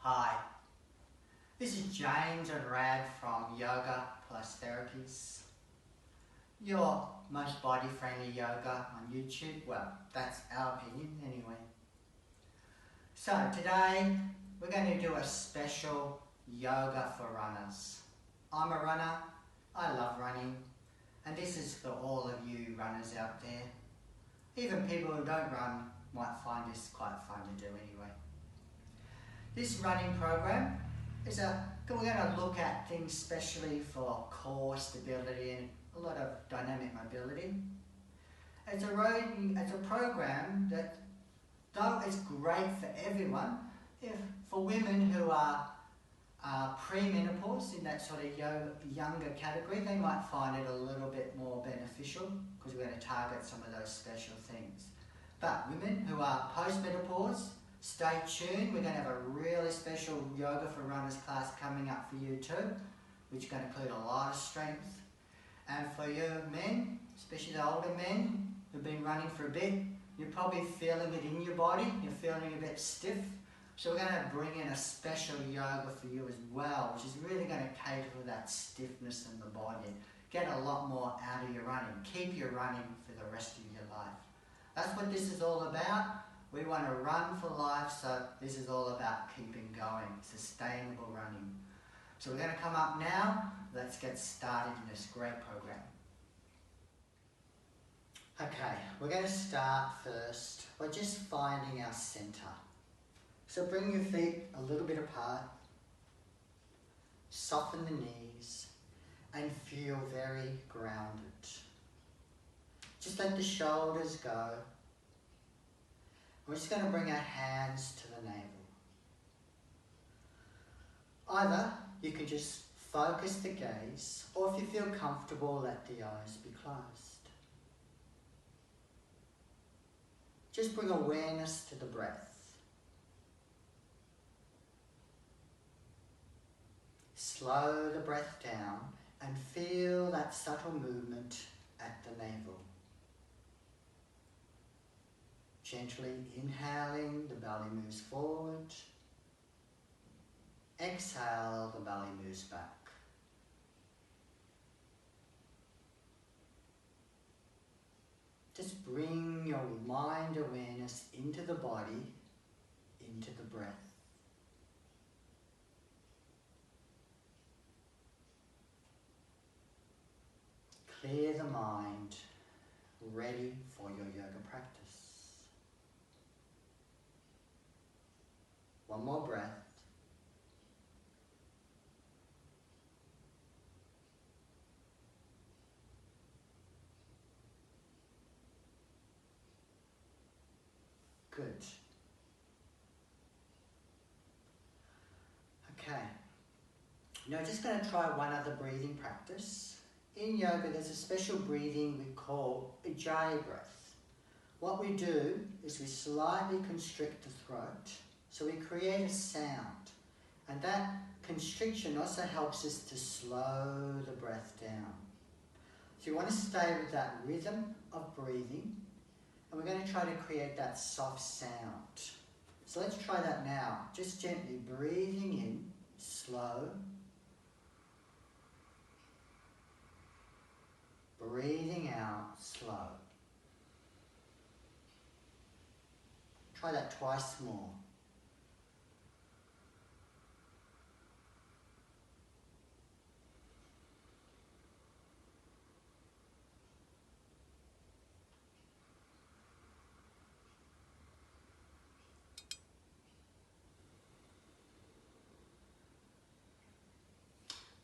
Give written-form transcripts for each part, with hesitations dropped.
Hi, this is James and Rad from Yoga Plus Therapies. Your most body-friendly yoga on YouTube. Well, that's our opinion anyway. So today we're going to do a special yoga for runners. I'm a runner, I love running, and this is for all of you runners out there. Even people who don't run might find this quite fun to do anyway. This running program is we're going to look at things especially for core stability and a lot of dynamic mobility. It's a program that, though it's great for everyone, for women who are pre-menopause in that sort of younger category, they might find it a little bit more beneficial because we're going to target some of those special things. But women who are post-menopause, stay tuned. We're going to have a really special Yoga for Runners class coming up for you too, which is going to include a lot of strength. And for you men, especially the older men who've been running for a bit, you're probably feeling it in your body, you're feeling a bit stiff. So we're going to bring in a special yoga for you as well, which is really going to cater for that stiffness in the body. Get a lot more out of your running. Keep you running for the rest of your life. That's what this is all about. We want to run for life, so this is all about keeping going, sustainable running. So we're going to come up now. Let's get started in this great program. Okay, we're going to start first by just finding our center. So bring your feet a little bit apart, soften the knees, and feel very grounded. Just let the shoulders go. We're just going to bring our hands to the navel. Either you can just focus the gaze, or if you feel comfortable, let the eyes be closed. Just bring awareness to the breath. Slow the breath down and feel that subtle movement at the navel. Gently inhaling, the belly moves forward. Exhale, the belly moves back. Just bring your mind awareness into the body, into the breath. Clear the mind, ready for your yoga practice. One more breath. Good. Okay. Now just going to try one other breathing practice. In yoga there's a special breathing we call Ujjayi breath. What we do is we slightly constrict the throat. So we create a sound, and that constriction also helps us to slow the breath down. So you want to stay with that rhythm of breathing, and we're going to try to create that soft sound. So let's try that now. Just gently breathing in, slow. Breathing out, slow. Try that twice more.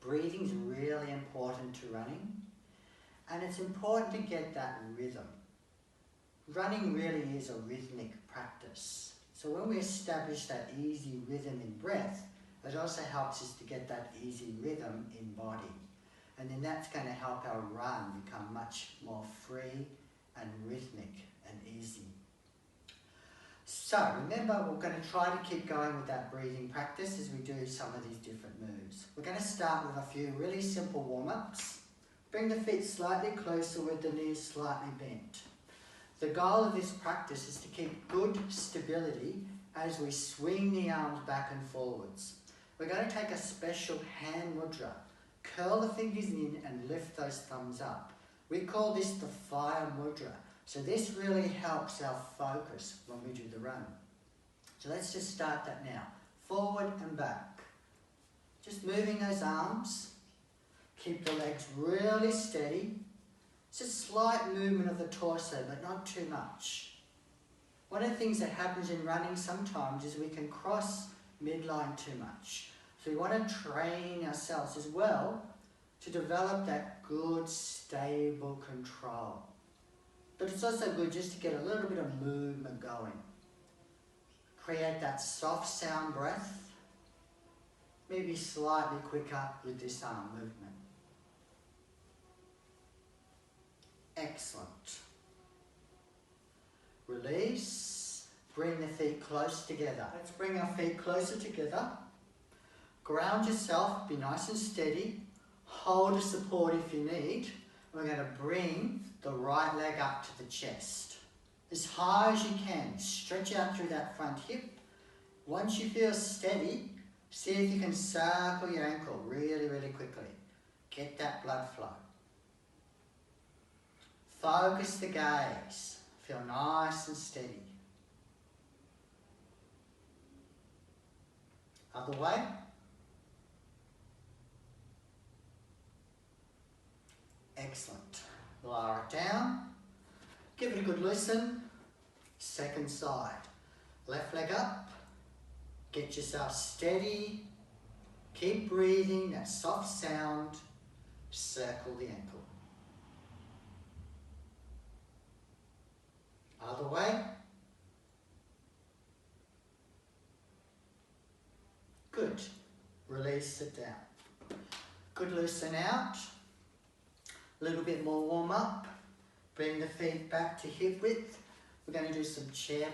Breathing is really important to running, and it's important to get that rhythm. Running really is a rhythmic practice. So when we establish that easy rhythm in breath, it also helps us to get that easy rhythm in body. And then that's going to help our run become much more free and rhythmic and easy. So remember, we're going to try to keep going with that breathing practice as we do some of these different moves. We're going to start with a few really simple warm-ups. Bring the feet slightly closer with the knees slightly bent. The goal of this practice is to keep good stability as we swing the arms back and forwards. We're going to take a special hand mudra. Curl the fingers in and lift those thumbs up. We call this the fire mudra. So this really helps our focus when we do the run. So let's just start that now. Forward and back. Just moving those arms. Keep the legs really steady. It's a slight movement of the torso, but not too much. One of the things that happens in running sometimes is we can cross midline too much. So we want to train ourselves as well to develop that good, stable control. But it's also good just to get a little bit of movement going. Create that soft sound breath. Maybe slightly quicker with this arm movement. Excellent. Release. Bring the feet close together. Let's bring our feet closer together. Ground yourself, be nice and steady. Hold a support if you need. We're going to bring the right leg up to the chest. As high as you can. Stretch out through that front hip. Once you feel steady, see if you can circle your ankle really, really quickly. Get that blood flow. Focus the gaze. Feel nice and steady. Other way. Excellent. Lower it down. Give it a good listen. Second side. Left leg up. Get yourself steady. Keep breathing, that soft sound. Circle the ankle. Other way. Good. Release it down. Good, loosen out. A little bit more warm up. Bring the feet back to hip width. We're going to do some chair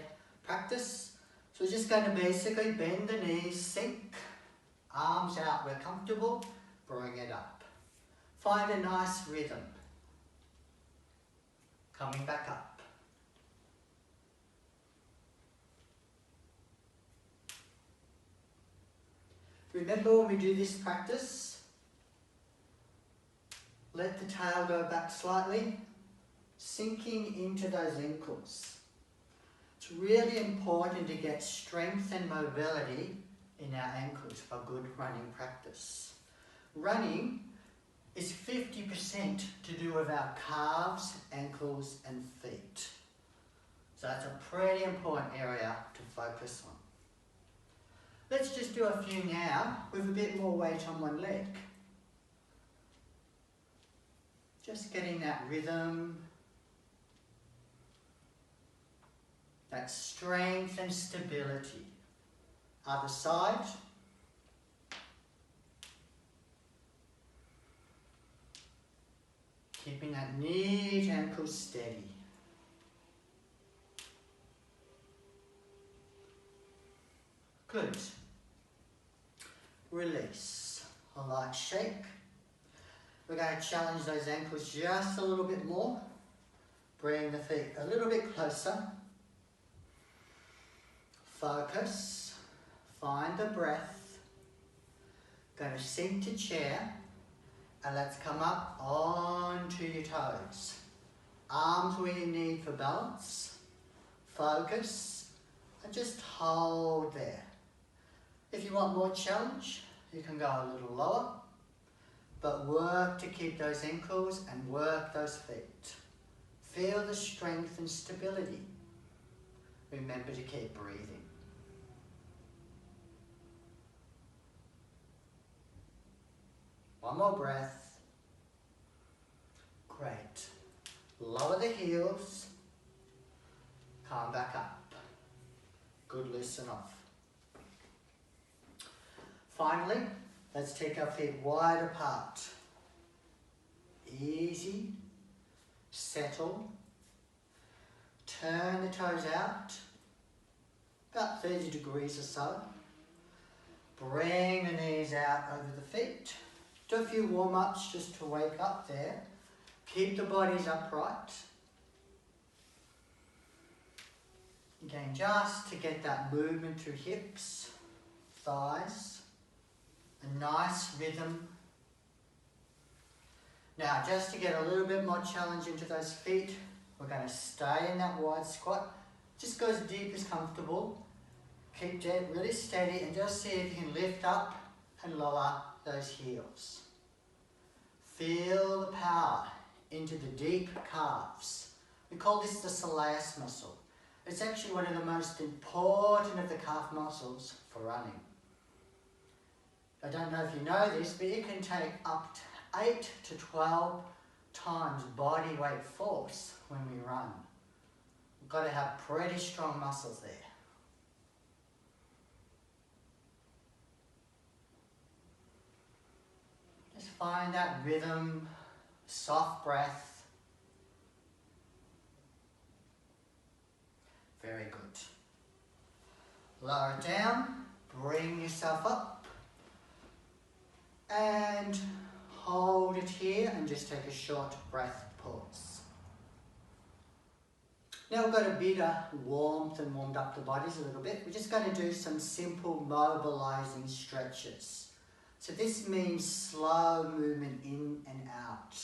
practice. So we're just going to basically bend the knees, sink, arms out where comfortable, bring it up. Find a nice rhythm. Coming back up. Remember when we do this practice, let the tail go back slightly, sinking into those ankles. It's really important to get strength and mobility in our ankles for good running practice. Running is 50% to do with our calves, ankles and feet. So that's a pretty important area to focus on. Let's just do a few now with a bit more weight on one leg. Just getting that rhythm, that strength and stability. Other side. Keeping that neat ankle steady. Good. Release. A light shake. We're going to challenge those ankles just a little bit more. Bring the feet a little bit closer. Focus. Find the breath. Going to sink to chair. And let's come up onto your toes. Arms where you need for balance. Focus. And just hold there. If you want more challenge, you can go a little lower. But work to keep those ankles and work those feet. Feel the strength and stability. Remember to keep breathing. One more breath. Great. Lower the heels. Come back up. Good, loosen off. Finally, let's take our feet wide apart. Easy. Settle. Turn the toes out. About 30 degrees or so. Bring the knees out over the feet. Do a few warm-ups just to wake up there. Keep the bodies upright. Again, just to get that movement through hips, thighs, a nice rhythm. Now, just to get a little bit more challenge into those feet, we're going to stay in that wide squat. Just go as deep as comfortable. Keep it really steady and just see if you can lift up and lower those heels. Feel the power into the deep calves. We call this the soleus muscle. It's actually one of the most important of the calf muscles for running. I don't know if you know this, but it can take up to 8 to 12 times body weight force when we run. We've got to have pretty strong muscles there. Just find that rhythm, soft breath. Very good. Lower it down, bring yourself up, and hold it here and just take a short breath pause. Now we've got a bit of warmth and warmed up the bodies a little bit. We're just going to do some simple mobilizing stretches. So this means slow movement in and out.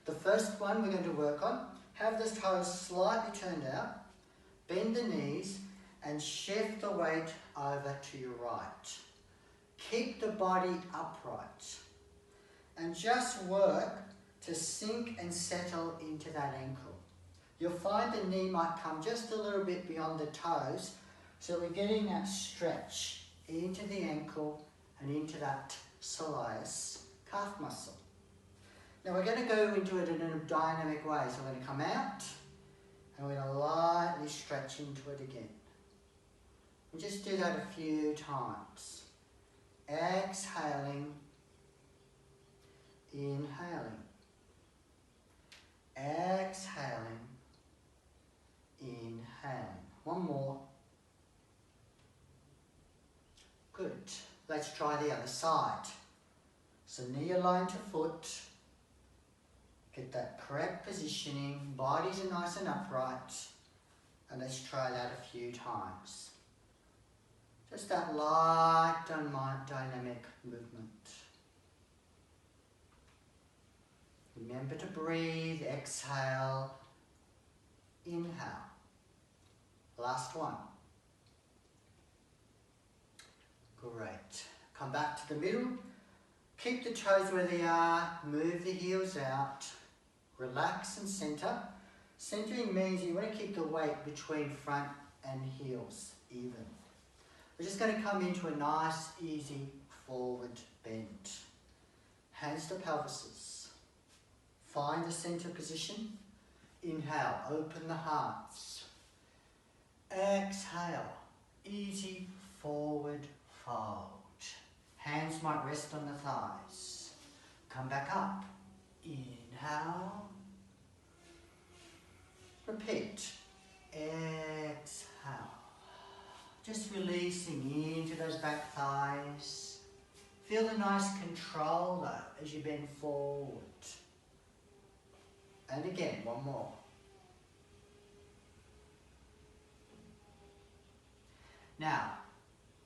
The first one we're going to work on, have the toes slightly turned out, bend the knees and shift the weight over to your right. Keep the body upright and just work to sink and settle into that ankle. You'll find the knee might come just a little bit beyond the toes, so we're getting that stretch into the ankle and into that soleus calf muscle. Now we're going to go into it in a dynamic way, so we're going to come out and we're going to lightly stretch into it again. And just do that a few times. Exhaling, inhaling, exhaling, inhaling. One more. Good. Let's try the other side. So knee aligned to foot. Get that correct positioning. Bodies are nice and upright. And let's try that a few times. Just that light dynamic movement. Remember to breathe, exhale, inhale. Last one. Great. Come back to the middle. Keep the toes where they are. Move the heels out. Relax and center. Centering means you want to keep the weight between front and heels even. We're just going to come into a nice, easy forward bend. Hands to pelvises. Find the center position. Inhale, open the hearts. Exhale, easy forward fold. Hands might rest on the thighs. Come back up. Inhale. Repeat. Exhale. Just releasing into those back thighs. Feel the nice control though as you bend forward. And again, one more. Now,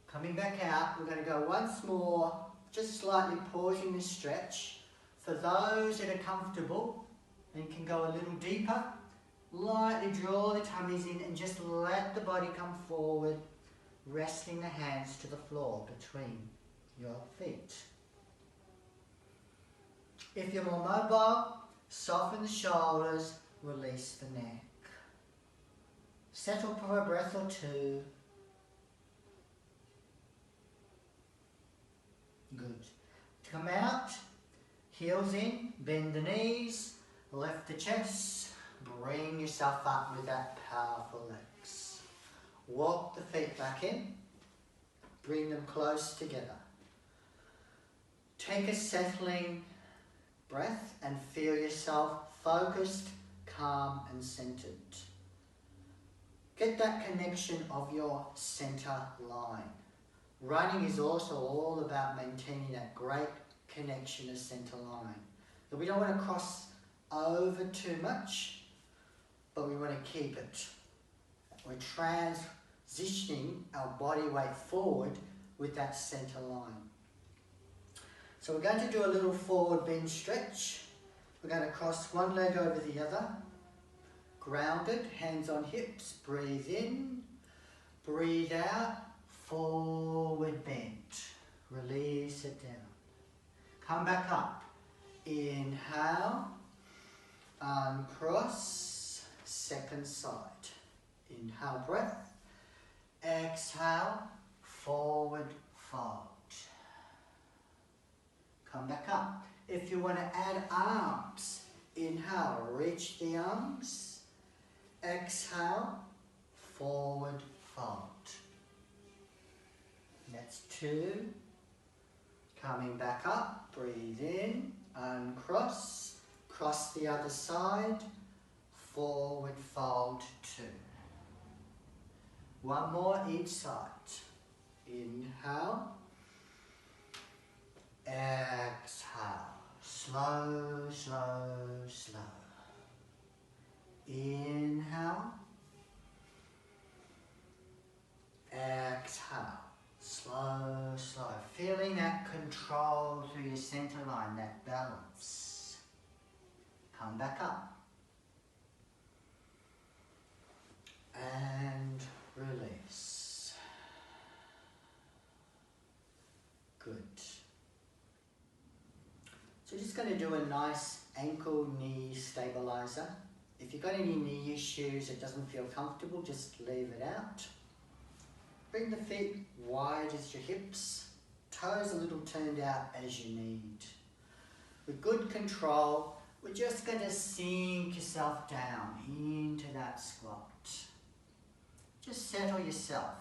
coming back out, we're going to go once more, just slightly pausing the stretch. For those that are comfortable and can go a little deeper, lightly draw the tummies in and just let the body come forward, resting the hands to the floor between your feet. If you're more mobile, soften the shoulders, release the neck. Settle for a breath or two. Good. To come out, heels in, bend the knees, lift the chest, bring yourself up with that powerful legs. Walk the feet back in, bring them close together. Take a settling breath and feel yourself focused, calm and centered. Get that connection of your center line. Running is also all about maintaining that great connection of center line. So we don't want to cross over too much, but we want to keep it We're transitioning our body weight forward with that center line. So we're going to do a little forward bend stretch. We're going to cross one leg over the other. Grounded, hands on hips. Breathe in, breathe out, forward bend. Release it down. Come back up. Inhale, uncross, second side. Inhale, breath. Exhale, forward fold. Come back up. If you want to add arms, inhale, reach the arms. Exhale, forward fold. That's 2. Coming back up, breathe in, uncross, cross the other side, forward fold 2. One more each side. Inhale, exhale, slow, slow, slow. Inhale, exhale, slow, slow. Feeling that control through your center line, that balance. Come back up. And release. Good. So just going to do a nice ankle knee stabilizer. If you've got any knee issues, it doesn't feel comfortable, just leave it out. Bring the feet wide as your hips, toes a little turned out as you need. With good control, we're just going to sink yourself down into that squat. Just settle yourself.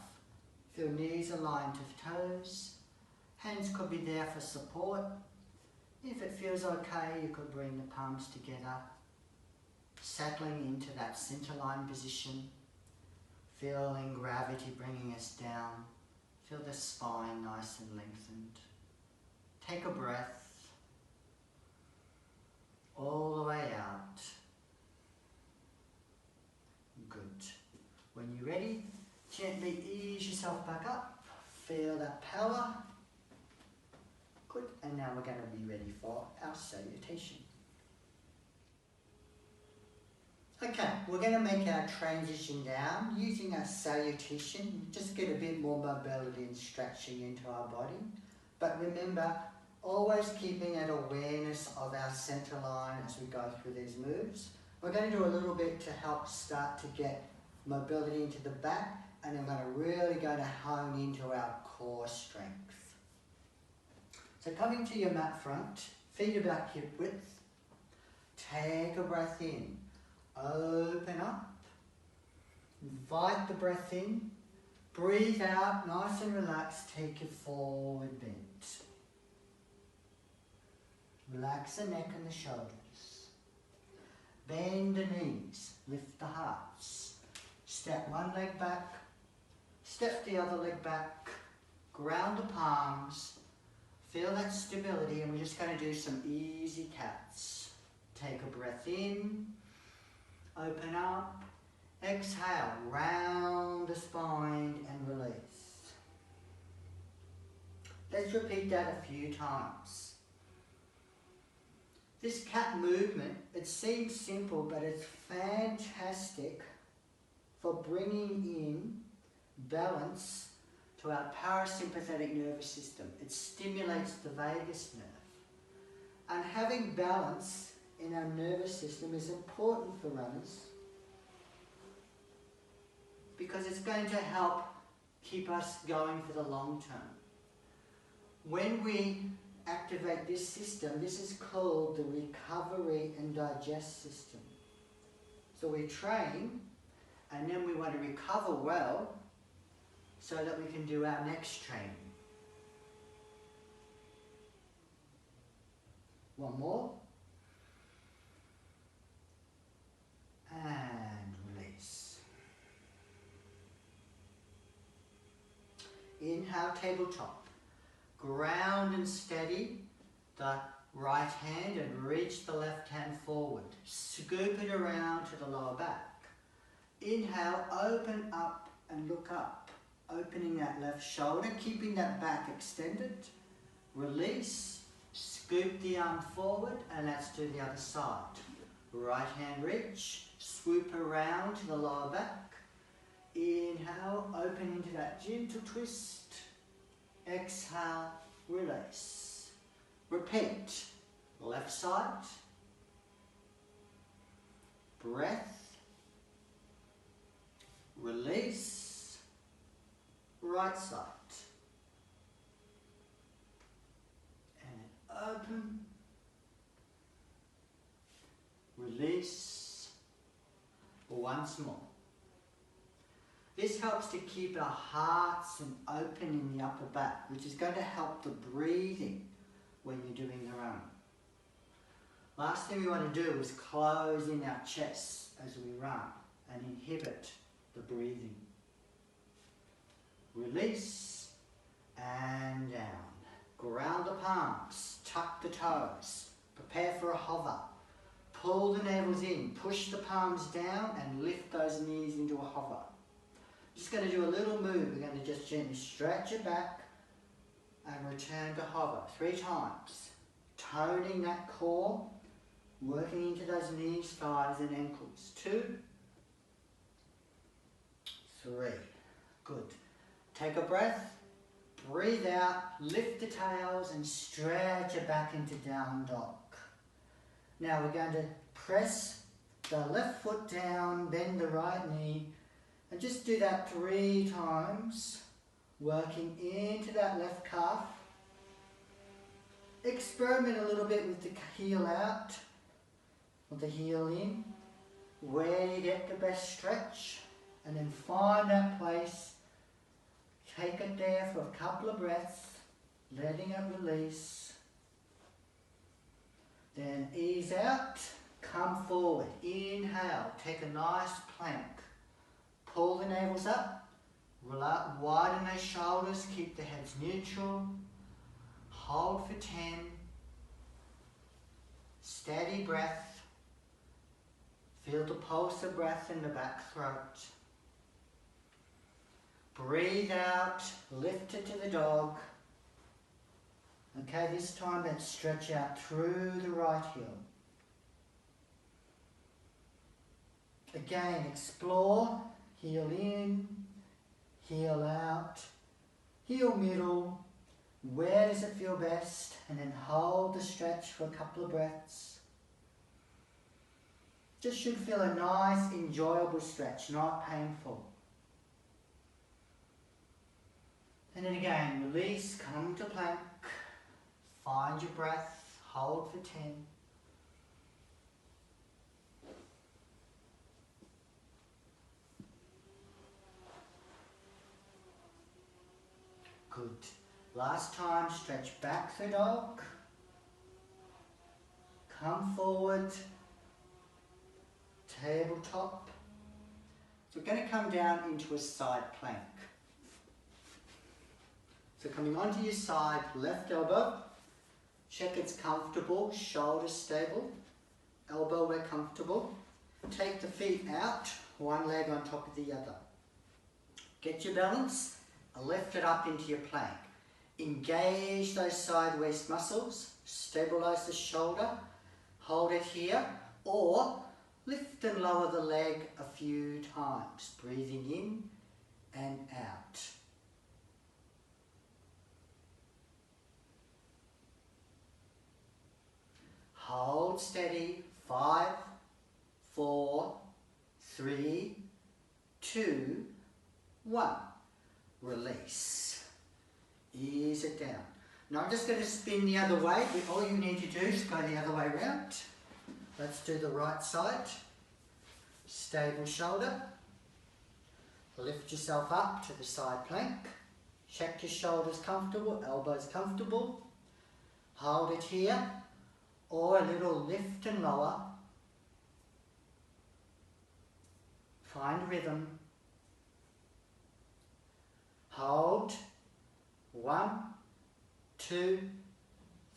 Feel knees aligned to toes. Hands could be there for support. If it feels okay, you could bring the palms together, settling into that center line position. Feeling gravity bringing us down. Feel the spine nice and lengthened. Take a breath. All the way out. Good. When you're ready, gently ease yourself back up. Feel that power. Good. And now we're going to be ready for our salutation. Okay, we're going to make our transition down using our salutation. Just get a bit more mobility and stretching into our body. But remember, always keeping that awareness of our center line as we go through these moves. We're going to do a little bit to help start to get mobility into the back, and then we're really going to hone into our core strength. So coming to your mat front, feet about hip width. Take a breath in. Open up, invite the breath in, breathe out, nice and relaxed, take your forward bend. Relax the neck and the shoulders. Bend the knees, lift the hearts. Step one leg back, step the other leg back, ground the palms, feel that stability, and we're just going to do some easy cats. Take a breath in. Open up, exhale, round the spine and release. Let's repeat that a few times. This cat movement, it seems simple, but it's fantastic for bringing in balance to our parasympathetic nervous system. It stimulates the vagus nerve. And having balance in our nervous system is important for runners because it's going to help keep us going for the long term. When we activate this system, this is called the recovery and digest system. So we train and then we want to recover well so that we can do our next training. One more. And release. Inhale, tabletop. Ground and steady the right hand and reach the left hand forward. Scoop it around to the lower back. Inhale, open up and look up. Opening that left shoulder, keeping that back extended. Release, scoop the arm forward, and let's do the other side. Right hand reach, swoop around to the lower back. Inhale, open into that gentle twist. Exhale, release. Repeat. Left side. Breath. Release. Right side. And open. Release. Once more. This helps to keep our hearts open in the upper back, which is going to help the breathing when you're doing the run. Last thing we want to do is close in our chests as we run and inhibit the breathing. Release and down. Ground the palms, tuck the toes, prepare for a hover. Pull the navels in, push the palms down and lift those knees into a hover. Just going to do a little move. We're going to just gently stretch it back and return to hover 3 times. Toning that core, working into those knees, thighs and ankles. 2, 3. Good. Take a breath, breathe out, lift the tails and stretch it back into down dog. Now we're going to press the left foot down, bend the right knee, and just do that 3 times, working into that left calf. Experiment a little bit with the heel out, or the heel in, where you get the best stretch, and then find that place. Take it there for a couple of breaths, letting it release. Then ease out, come forward, inhale, take a nice plank. Pull the navels up, widen those shoulders, keep the heads neutral. Hold for 10. Steady breath. Feel the pulse of breath in the back throat. Breathe out, lift it to the dog. Okay, this time let's stretch out through the right heel. Again, explore. Heel in, heel out, heel middle. Where does it feel best? And then hold the stretch for a couple of breaths. Just should feel a nice, enjoyable stretch, not painful. And then again, release, come to plank. Find your breath, hold for 10. Good. Last time, stretch back the dog. Come forward. Tabletop. So we're going to come down into a side plank. So coming onto your side, left elbow. Check it's comfortable, shoulders stable. Elbow where comfortable. Take the feet out, one leg on top of the other. Get your balance. Lift it up into your plank. Engage those side waist muscles. Stabilize the shoulder. Hold it here. Or lift and lower the leg a few times. Breathing in and out. Hold steady. 5, 4, 3, 2, 1. Release. Ease it down. Now I'm just going to spin the other way. All you need to do is go the other way around. Let's do the right side. Stable shoulder. Lift yourself up to the side plank. Check your shoulders comfortable, elbows comfortable. Hold it here. Or a little lift and lower. Find rhythm. Hold. 1, 2,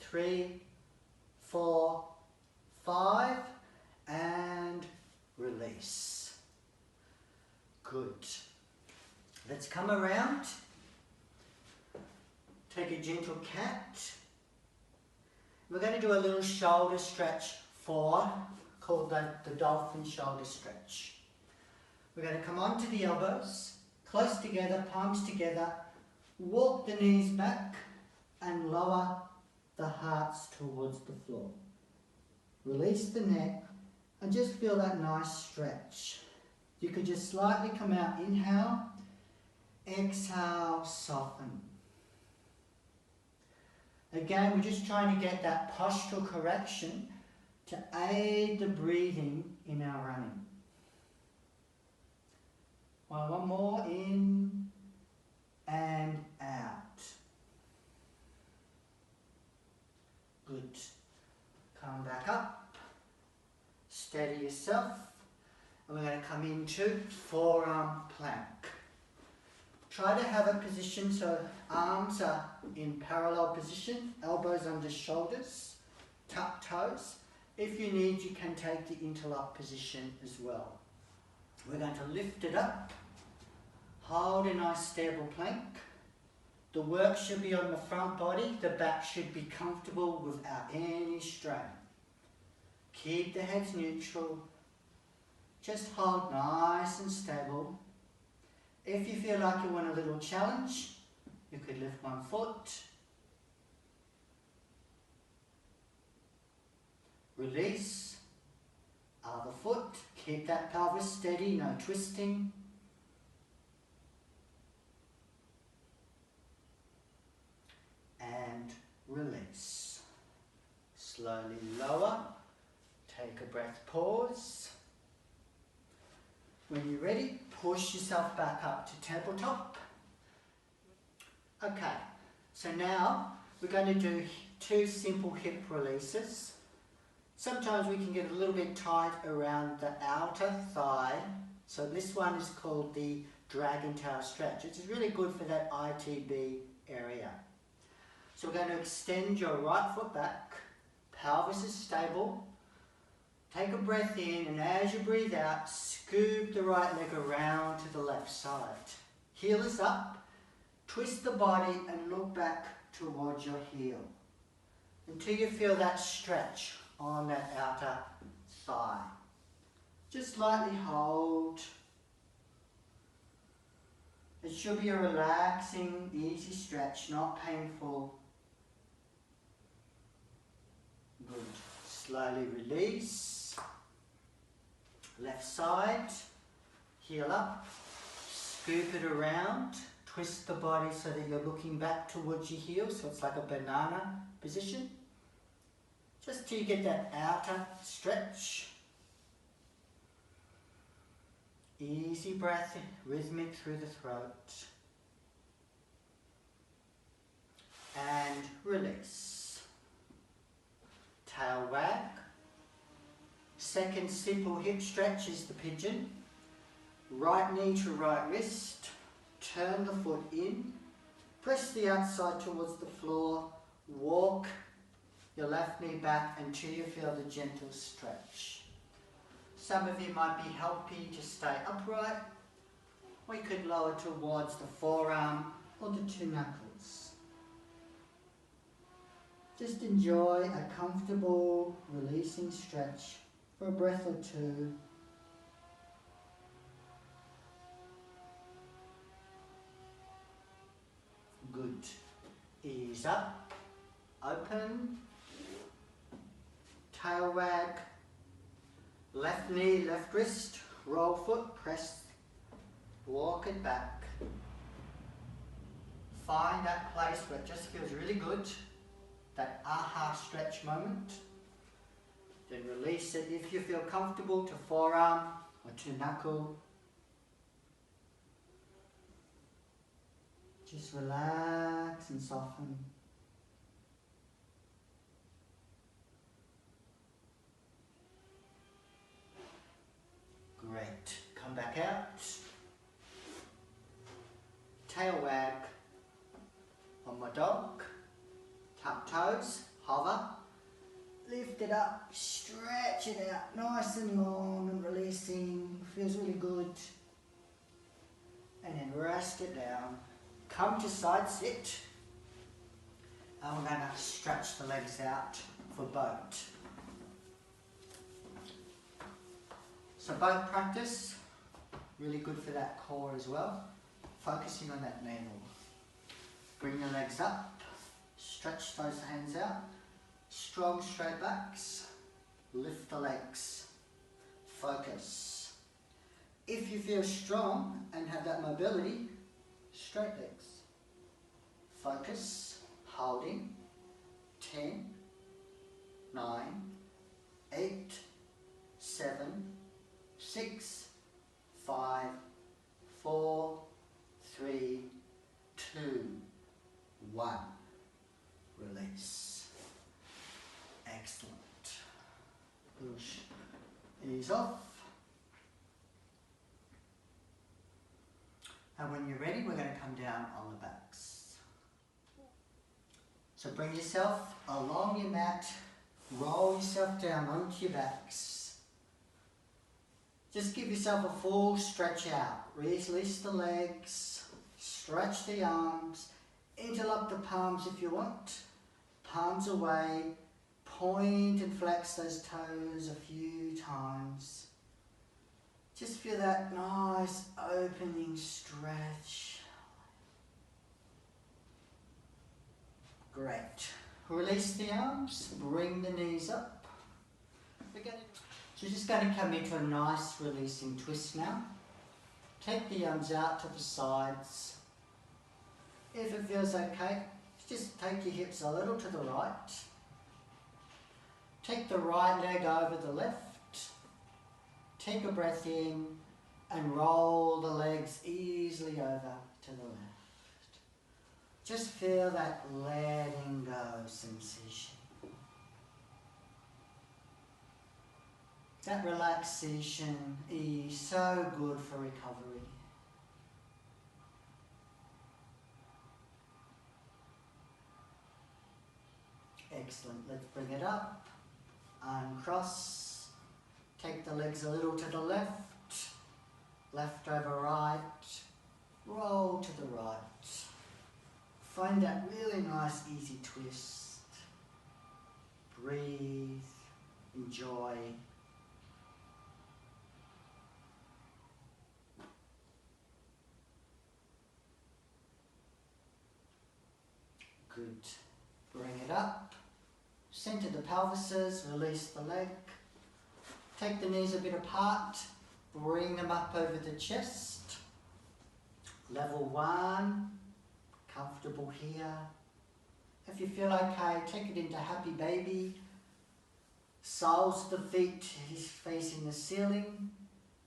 3, 4, 5, and release. Good. Let's come around. Take a gentle cat. We're going to do a little shoulder stretch called the Dolphin shoulder stretch. We're going to come onto the elbows, close together, palms together, walk the knees back and lower the hearts towards the floor. Release the neck and just feel that nice stretch. You could just slightly come out, inhale, exhale, soften. Again, we're just trying to get that postural correction to aid the breathing in our running. One more, in and out. Good. Come back up, steady yourself, and we're going to come into forearm plank. Try to have a position so arms are in parallel position, elbows under shoulders, tuck toes. If you need, you can take the interlock position as well. We're going to lift it up, hold a nice stable plank. The work should be on the front body, the back should be comfortable without any strain. Keep the heads neutral, just hold nice and stable. If you feel like you want a little challenge, you could lift one foot, release, other foot, keep that pelvis steady, no twisting. And release. Slowly lower, take a breath, pause. When you're ready, push yourself back up to tabletop. Okay, so now we're going to do 2 simple hip releases. Sometimes we can get a little bit tight around the outer thigh. So this one is called the dragon tail stretch. It's really good for that ITB area. So we're going to extend your right foot back, pelvis is stable. Take a breath in, and as you breathe out, scoop the right leg around to the left side. Heel is up, twist the body and look back towards your heel until you feel that stretch on that outer thigh. Just lightly hold. It should be a relaxing, easy stretch, not painful. Good. Slowly release. Left side, heel up, scoop it around, twist the body so that you're looking back towards your heel, so it's like a banana position. Just till you get that outer stretch. Easy breath, rhythmic through the throat. And release. Tail wag. Second simple hip stretch is the pigeon. Right knee to right wrist. Turn the foot in. Press the outside towards the floor. Walk your left knee back until you feel the gentle stretch. Some of you might be happy to stay upright. Or you could lower towards the forearm or the 2 knuckles. Just enjoy a comfortable releasing stretch for a breath or 2. Good. Ease up, open, tail wag, left knee, left wrist, roll foot, press, walk it back. Find that place where it just feels really good, that aha stretch moment. Then release it if you feel comfortable to forearm or to knuckle. Just relax and soften. Great. Come back out. Tail wag on my dog. Tuck toes, hover. Lift it up, stretch it out, nice and long and releasing. Feels really good. rest it down, come to side sit, and we're going to stretch the legs out for boat. So boat practice, really good for that core as well, focusing on that navel. Bring the legs up, stretch those hands out, strong straight backs, lift the legs, focus. If you feel strong and have that mobility, straight legs. Focus, holding, 10, 9, 8, 7, 6, 5, 4, 3, 2, 1. Release. Excellent. Push. Ease off. And when you're ready, we're going to come down on the backs. So bring yourself along your mat, roll yourself down onto your backs. Just give yourself a full stretch out. Release the legs, stretch the arms, interlock the palms if you want, palms away, point and flex those toes a few times. Just feel that nice opening stretch. Great. Release the arms, bring the knees up. So you're just going to come into a nice releasing twist now. Take the arms out to the sides. If it feels okay, just take your hips a little to the right. Take the right leg over the left. Take a breath in and roll the legs easily over to the left. Just feel that letting go sensation. That relaxation is so good for recovery. Excellent. Let's bring it up. Uncross. Take the legs a little to the left. Left over right. Roll to the right. Find that really nice easy twist. Breathe. Enjoy. Good. Bring it up. Center the pelvises. Release the leg. Take the knees a bit apart. Bring them up over the chest. Level 1. Comfortable here. If you feel okay, take it into happy baby. Soles of the feet is facing the ceiling.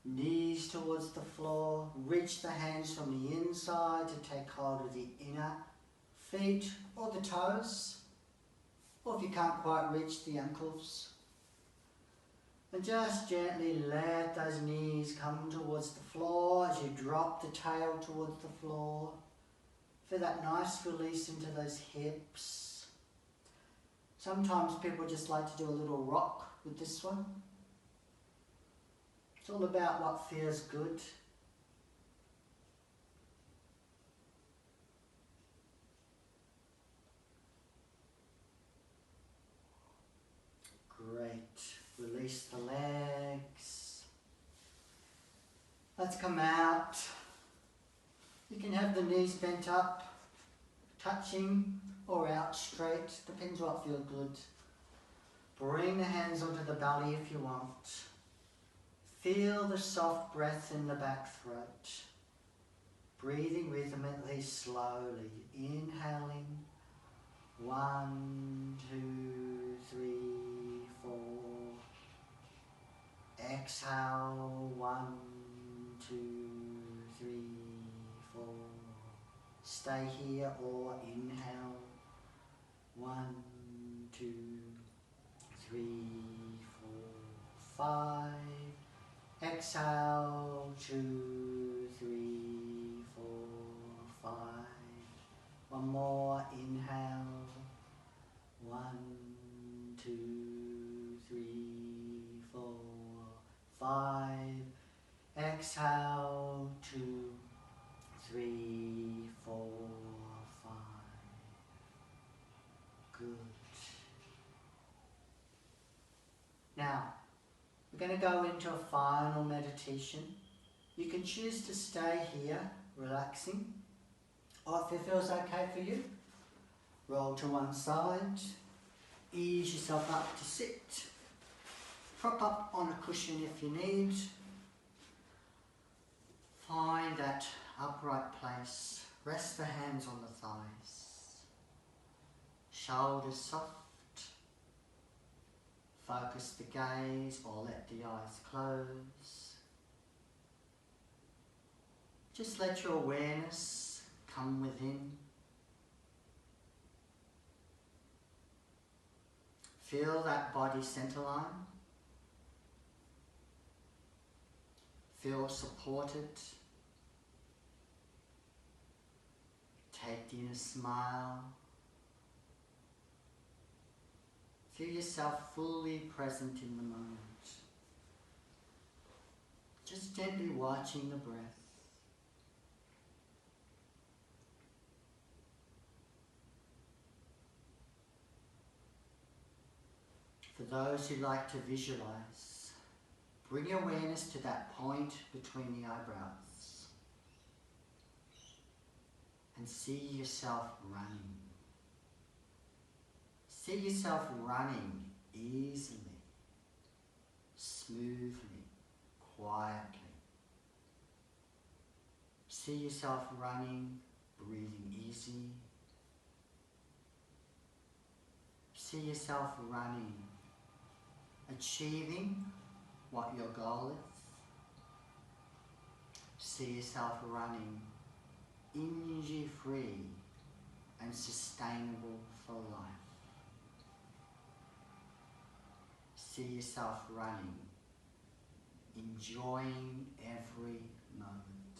Knees towards the floor. Reach the hands from the inside to take hold of the inner feet or the toes. Or if you can't quite reach the ankles. And just gently let those knees come towards the floor as you drop the tail towards the floor. Feel that nice release into those hips. Sometimes people just like to do a little rock with this one. It's all about what feels good. Great. Release the legs. Let's come out. You can have the knees bent up, touching or out straight, depends what feels good. Bring the hands onto the belly if you want. Feel the soft breath in the back throat. Breathing rhythmically, slowly. Inhaling. 1, 2, 3, 4. Exhale. 1, 2, 3, 4. Stay here or inhale. 1, 2, 3, 4, 5. Exhale. 2, 3, 4, 5. One more. Inhale. 1, 2, 3, 4, 5. Exhale. 2, 3, 4, 5. Good. Now, we're going to go into a final meditation. You can choose to stay here, relaxing, or if it feels okay for you, roll to one side, ease yourself up to sit, prop up on a cushion if you need, find that upright place, rest the hands on the thighs, shoulders soft, focus the gaze or let the eyes close. Just let your awareness come within. Feel that body center line. Feel supported. Take the inner smile. Feel yourself fully present in the moment. Just gently watching the breath. For those who like to visualize, bring awareness to that point between the eyebrows and see yourself running. See yourself running easily, smoothly, quietly. See yourself running, breathing easy. See yourself running, achieving what your goal is. See yourself running, injury-free and sustainable for life. See yourself running, enjoying every moment.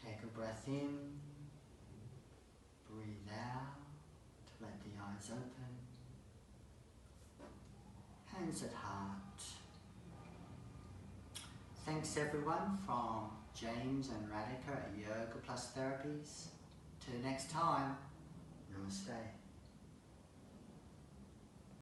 Take a breath in, breathe out, let the eyes open, hands at heart. Thanks everyone from James and Radhika at Yoga Plus Therapies. Till next time, Namaste.